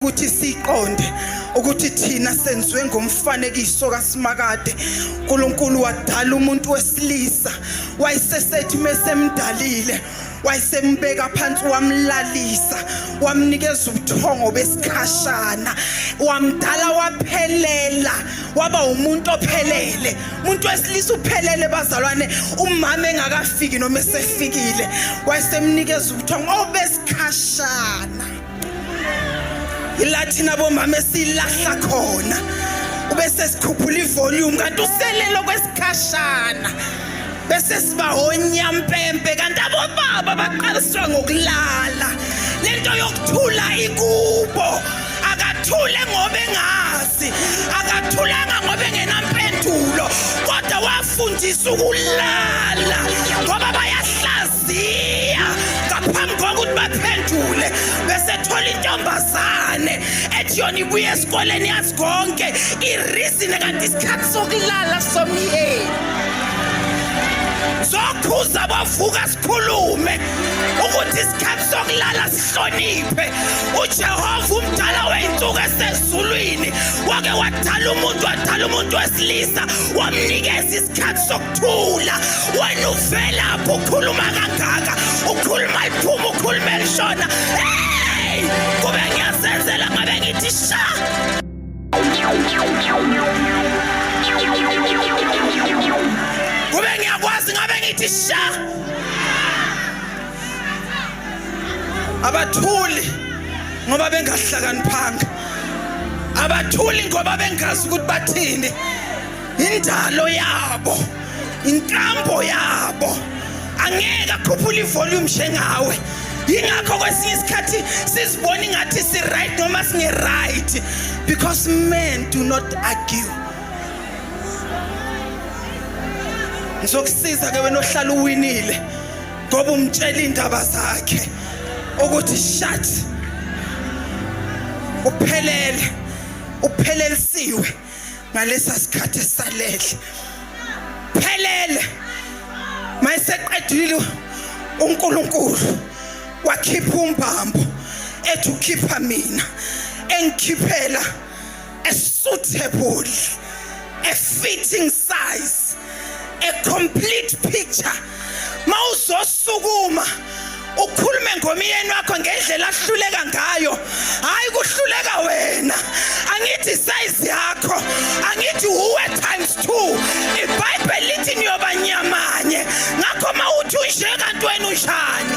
ukuthi siqonde ukuthi thina senziwe ngomfanekiso kaSimakade. uNkulunkulu wadala umuntu wesilisa, wayesesethi mesemdalile wayesembeka phansi wamlalisa, wamnikeza ubuthongo besikhashana, wamdala waphelela, waba umuntu ophelele. Umuntu wesilisa uphelele bazalwane, umama engakafiki noma esefikile wayesemnikeza ubuthongo obesikhashana. Ilathina bomama esilahla khona ubese sikhuphula ivolume kanti uselelo kwesikhashana, bese siba onyampempe kanti abobaba baqaliswa ngokulala. Lento yokuthula ikubo, akathule ngoba engazi, akathulanga ngoba engenampendulo, kodwa wafundisa ukulala ngoba bayahlaziya ngaphambi kokuthi baphendule. Bese thola intombazane ethi yona ibuye esikoleni yazi konke ireason kanti isikhathi sokulala somyeni. Zokhuza bavuka sikhulume ukuthi isikhathi sokulala sihloniphe. uJehova umdala weinsuku esezulwini wake wadala umuntu wesilisa, wamnikeza isikhathi sokuthula. Wena uvela lapho ukhuluma kangaka, ukhuluma iphuma, ukhuluma elishona. Hey, kube ngiyasenzela ngabe ngithi sha. Kube ngiyakwazi ngabe ngithi sha. Abathuli ngoba bengahlakaniphanga, abathuli ngoba bengazi ukuthi bathini. Indalo yabo, inkambo yabo, angeke akhuphule ivolume njengawe. Yingakho kwesinye isikhathi sizibona ngathi si right noma singe right, because men do not argue. Ngizokusiza ke wena ohlala uwinile ngoba umtshela indaba zakhe ukuthi shut, uphelelisiwe ngalesa sikhathi esalele. Phelele mayiseqedile uNkulunkulu wakhipha umbambo ethi ukhipha mina, engikhiphela a suitable, a fitting size, a complete picture. Mawuzosukuma ukhulume ngomyeni wakho ngendlela ahluleka ngayo, hayi kuhluleka wena. Angithi size yakho, angithi uwe ×2. iBhayibheli lithi niyoba nyamanye. Ngakho mawuthi unje kanti wena unjani?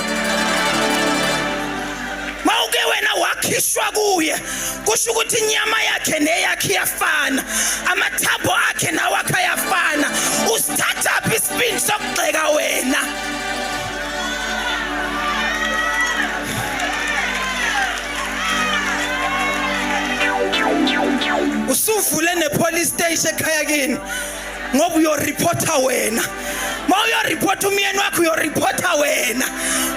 Mawuke wena wakhishwa kuye, kusho ukuthi inyama yakhe neyakhe iyafana, amathambo akhe nawakhe ayafana. Usithatha phi isibindi sokugxeka wena? Usuvule nepolice station ekhaya kini ngoba uyoreporta wena. Mawuyoreporta umyeni wakho uyoreporta wena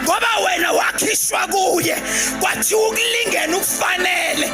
ngoba wena wakhishwa kuye kwathi ukulingena ukufanele.